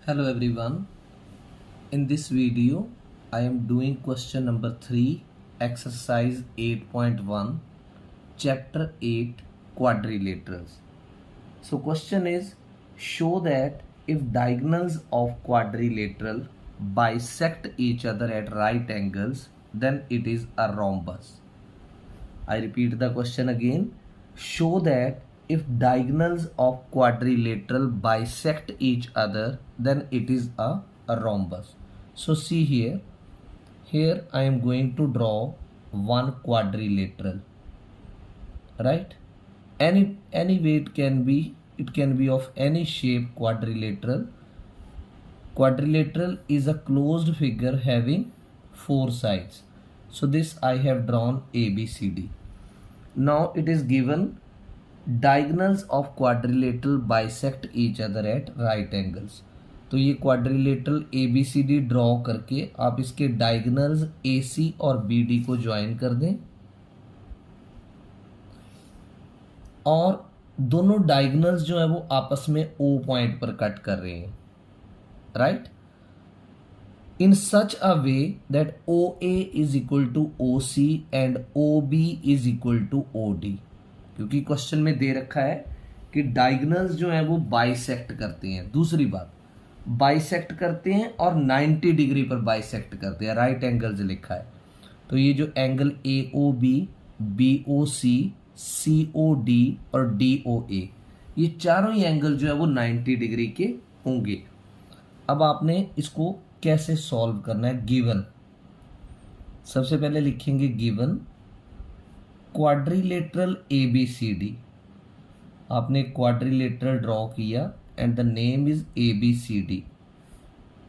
Hello everyone. In this video, I am doing question number 3, exercise 8.1, chapter 8, quadrilaterals. So question is, show that if diagonals of quadrilateral bisect each other at right angles, then it is a rhombus. I repeat the question again. Show that if diagonals of quadrilateral bisect each other, then it is a rhombus. So see here. Here I am going to draw one quadrilateral. Right? Any way it can be of any shape quadrilateral. Quadrilateral is a closed figure having four sides. So this I have drawn ABCD. Now it is given diagonals of quadrilateral bisect each other at right angles. तो ये quadrilateral ABCD draw करके आप इसके diagonals AC और BD को join कर दें और दोनों डायगनल्स जो है वो आपस में O पॉइंट पर कट कर रहे हैं, right, in such a way that OA is equal to OC and OB is equal to OD. क्योंकि क्वेश्चन में दे रखा है कि डायगनल्स जो है वो बाइसेक्ट करते हैं। दूसरी बात, बाइसेक्ट करते हैं और 90 डिग्री पर बाइसेक्ट करते हैं, राइट एंगल्स लिखा है। तो ये जो एंगल AOB, BOC, COD और DOA, ये चारों ही एंगल जो है वो 90 डिग्री के होंगे। अब आपने इसको कैसे सॉल्व करना है? गिवन, सबसे पहले लिखेंगे गिवन क्वाड्रिलेटरल ABCD। आपने क्वाड्रिलेटरल ड्रॉ किया and the name is ABCD।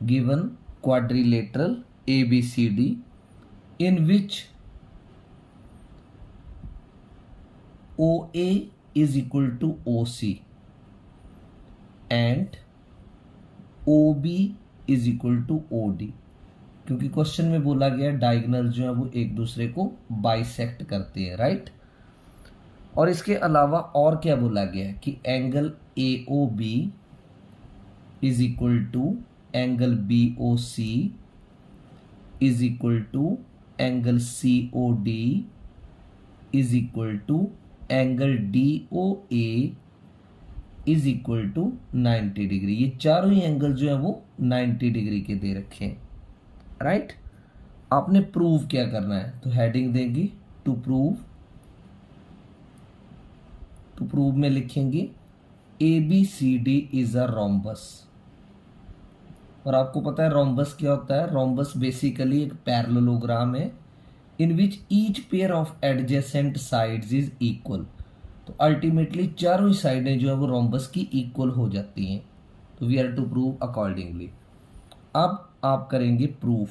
Given quadrilateral ABCD in which OA is equal to OC and OB is equal to OD। क्योंकि क्वेश्चन में बोला गया डायगोनल जो है वो एक दूसरे को बाइसेक्ट करते हैं, राइट। और इसके अलावा और क्या बोला गया है कि angle AOB is equal to angle BOC is equal to angle COD is equal to angle DOA is equal to 90 degree. ये चारों ही एंगल जो है वो 90 डिग्री के दे रखे हैं, राइट। आपने प्रूव क्या करना है? तो हेडिंग देंगे टू प्रूव। टू प्रूव में लिखेंगे ABCD इज अ रोम्बस। और आपको पता है रोम्बस क्या होता है? रोम्बस बेसिकली एक पैरेललोग्राम है in which each pair of adjacent sides is equal. तो अल्टीमेटली चारों ही साइडें जो है वो रोम्बस की इक्वल हो जाती हैं। तो we are to prove accordingly. अब आप करेंगे प्रूफ।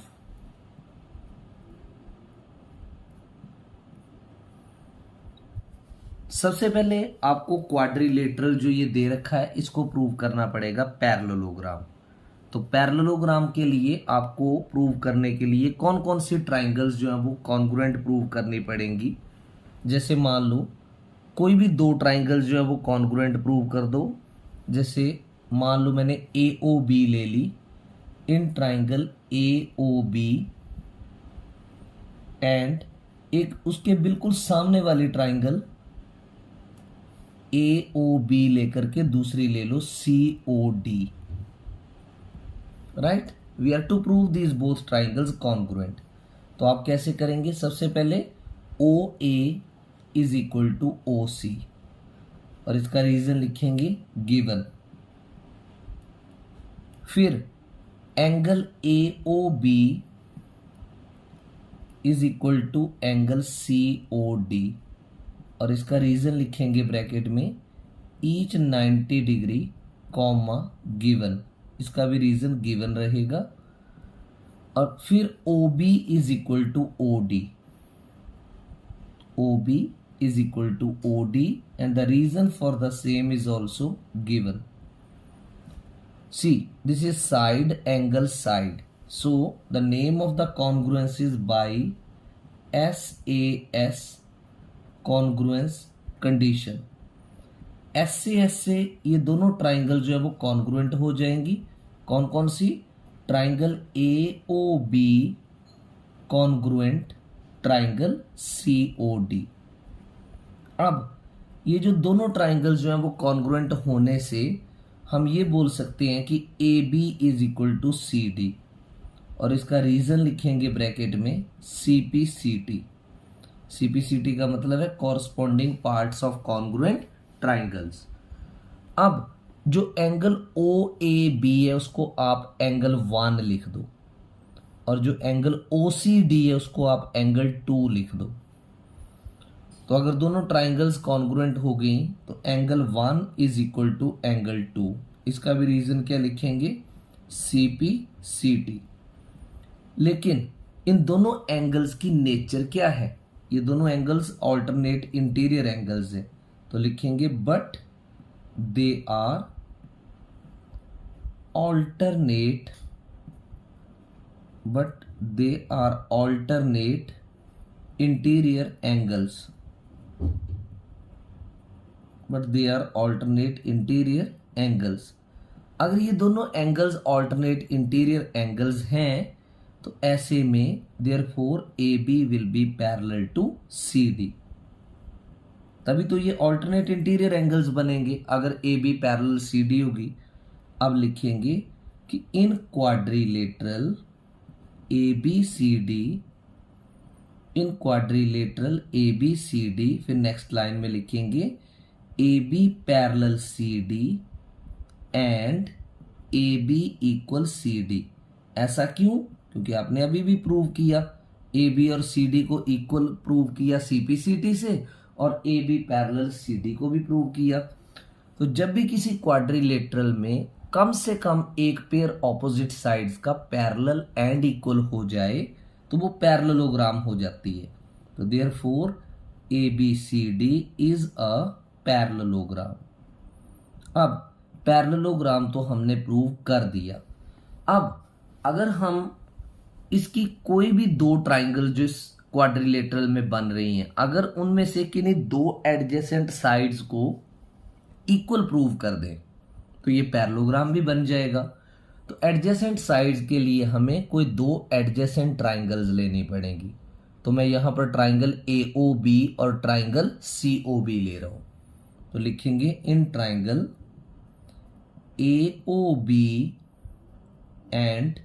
सबसे पहले आपको क्वाड्रिलेटरल जो ये दे रखा है इसको प्रूव करना पड़ेगा पैरेललोग्राम। तो पैरेललोग्राम के लिए आपको प्रूव करने के लिए कौन कौन सी ट्राइंगल्स जो है वो कॉन्ग्रुएंट प्रूव करनी पड़ेंगी। जैसे मान लो कोई भी दो ट्राइंगल्स जो है वो कॉन्ग्रुएंट प्रूव कर दो। जैसे मान लो मैंने AOB ले ली, इन ट्राइंगल AOB एंड एक उसके बिल्कुल सामने वाली ट्राइंगल AOB लेकर के दूसरी ले लो COD, right. We are to prove this both triangles congruent. तो आप कैसे करेंगे? सबसे पहले OA is equal to OC और इसका रीजन लिखेंगे गिवन। फिर angle AOB is equal to angle COD और इसका रीजन लिखेंगे ब्रैकेट में ईच 90 डिग्री कॉमा गिवन। इसका भी रीजन गिवन रहेगा। और फिर OB is equal to OD। OB is equal to OD and the reason for the same is also given. See, this is side angle side. So the name of the congruence is by SAS congruence condition. SAS से ये दोनों triangle जो है वो congruent हो जाएंगी। कौन कौन सी? Triangle AOB congruent triangle COD। अब ये जो दोनों ट्राइंगल्स जो हैं वो कॉन्ग्रुएंट होने से हम ये बोल सकते हैं कि AB is equal to CD, और इसका रीजन लिखेंगे ब्रैकेट में CPCT। CPCT का मतलब है corresponding parts of congruent triangles. अब जो एंगल OAB है उसको आप एंगल 1 लिख दो, और जो एंगल OCD है उसको आप एंगल 2 लिख दो। तो अगर दोनों ट्राइंगल्स कॉन्ग्रुएंट हो गई तो angle 1 is equal to angle 2। इसका भी रीजन क्या लिखेंगे? CPCT। लेकिन इन दोनों एंगल्स की नेचर क्या है? ये दोनों एंगल्स ऑल्टरनेट इंटीरियर एंगल्स हैं, तो लिखेंगे but they are alternate interior angles, अगर ये दोनों एंगल्स ऑल्टरनेट इंटीरियर एंगल्स हैं तो ऐसे में therefore AB will be parallel to CD। तभी तो ये ऑल्टरनेट इंटीरियर एंगल्स बनेंगे अगर AB पैरेलल CD होगी। अब लिखेंगे कि इन क्वाड्रिलेटरल ABCD, फिर नेक्स्ट लाइन में लिखेंगे AB parallel CD and AB equal CD। ऐसा क्यों? क्योंकि आपने अभी भी प्रूव किया, AB और CD को इक्वल प्रूव किया CPCT से, और AB पैरेलल CD को भी प्रूव किया। तो जब भी किसी क्वाड्रिलेटरल में कम से कम एक पेयर ऑपोजिट साइड्स का पैरेलल एंड इक्वल हो जाए तो वो पैरेललोग्राम हो जाती है। तो therefore ABCD is a parallelogram. अब पैरेललोग्राम तो हमने प्रूव कर दिया। अब अगर हम इसकी कोई भी दो ट्राइंगल जो इस क्वाड्रिलेटरल में बन रही हैं, अगर उनमें से किन्हीं दो एडजेसेंट साइड्स को इक्वल प्रूव कर दें तो ये पैरेललोग्राम भी बन जाएगा। तो एडजेसेंट साइड्स के लिए हमें कोई दो एडजेसेंट ट्राइंगल्स लेनी पड़ेंगी। तो मैं यहां पर ट्राइंगल AOB और ट्राइंगल COB ले रहा हूं। तो लिखेंगे in triangle AOB and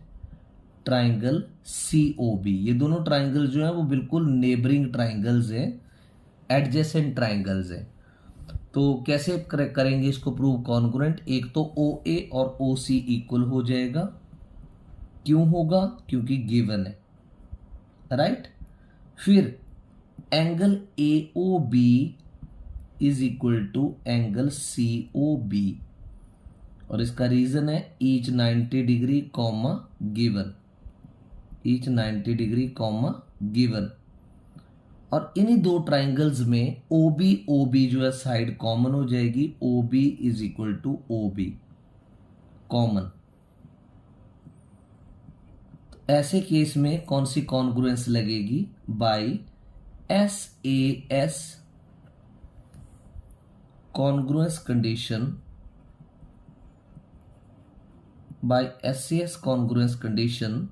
triangle COB, ये दोनों ट्राइंगल जो है वो बिल्कुल नेबरिंग ट्राइंगल्स हैं, एडजेसेंट ट्राइंगल्स हैं। तो कैसे करेंगे इसको प्रूव कॉन्ग्रुएंट? एक तो OA और OC इक्वल हो जाएगा। क्यों होगा? क्योंकि गिवन है, राइट। फिर angle AOB is equal to angle COB, और इसका रीजन है each 90 degree comma given, each 90 degree comma given. और इन्हीं दो ट्राइंगल्स में OB जो है साइड कॉमन हो जाएगी, OB is equal to OB common. तो ऐसे केस में कौन सी कॉन्ग्रुएंस लगेगी? By SAS congruence condition, by SAS congruence condition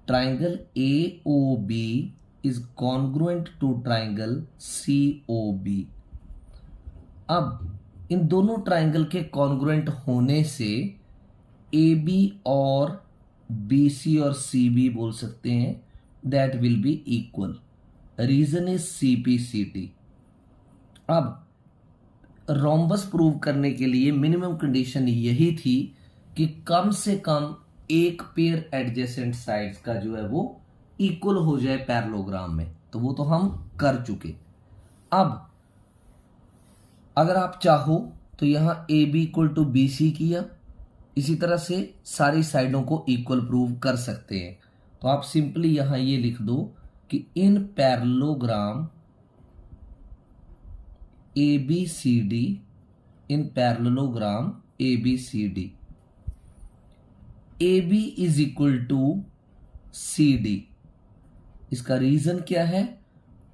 triangle AOB is congruent to triangle COB। अब इन दोनों ट्राइंगल के कॉन्ग्रुएंट होने से AB और BC और CB बोल सकते हैं that will be equal. Reason is CPCT। अब रोम्बस प्रूव करने के लिए मिनिमम कंडीशन यही थी कि कम से कम एक पेयर एडजेसेंट साइड्स का जो है वो इक्वल हो जाए पैरेललोग्राम में। तो वो तो हम कर चुके। अब अगर आप चाहो तो यहां AB इक्वल टू BC किया, इसी तरह से सारी साइडों को इक्वल प्रूव कर सकते हैं। तो आप सिंपली यहां ये लिख दो कि in parallelogram ABCD, in parallelogram ABCD AB is equal to CD। इसका रीजन क्या है?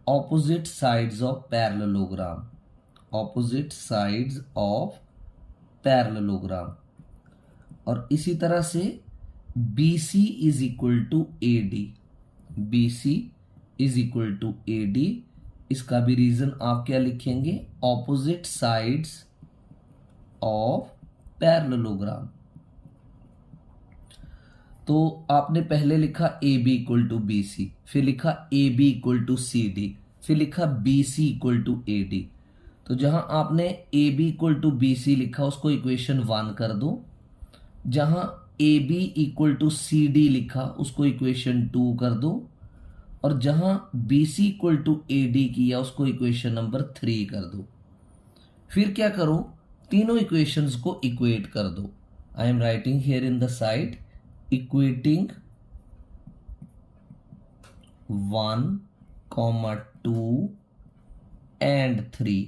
Opposite sides of parallelogram, opposite sides of parallelogram. और इसी तरह से BC is equal to AD, BC is equal to AD। इसका भी रीजन आप क्या लिखेंगे, ऑपोजिट साइड्स ऑफ पैरेललोग्राम। तो आपने पहले लिखा AB इक्वल टू BC, फिर लिखा AB इक्वल टू CD, फिर लिखा BC इक्वल टू AD। तो जहां आपने AB इक्वल टू BC लिखा उसको इक्वेशन 1 कर दो, जहां AB इक्वल टू CD लिखा उसको इक्वेशन 2 कर दो, और जहां BC इक्वल टू AD किया उसको इक्वेशन नंबर 3 कर दो। फिर क्या करो, तीनों इक्वेशंस को इक्वेट कर दो। I am writing here in the side equating 1, 2 and 3।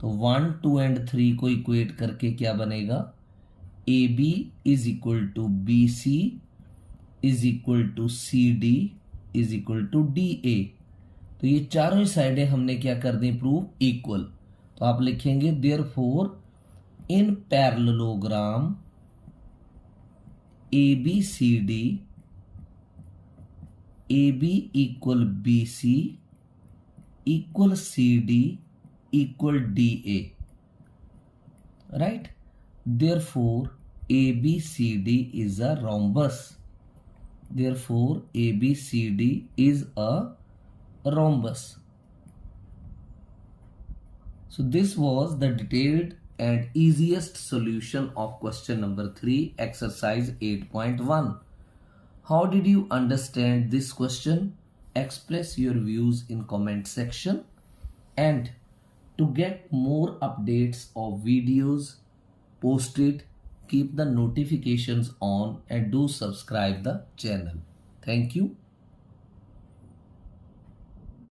तो 1, 2 एंड 3 को इक्वेट करके क्या बनेगा, AB is equal to BC is equal to CD is equal to DA। तो ये चारों ही साइडें हमने क्या कर दी, प्रूव इक्वल। तो आप लिखेंगे therefore in parallelogram ABCD AB equal BC equal CD equal DA, right? Therefore ABCD is a rhombus. Therefore ABCD is a rhombus. So this was the detailed and easiest solution of question number 3, exercise 8.1. How did you understand this question? Express your views in comment section. And to get more updates of videos posted, keep the notifications on and do subscribe the channel. Thank you.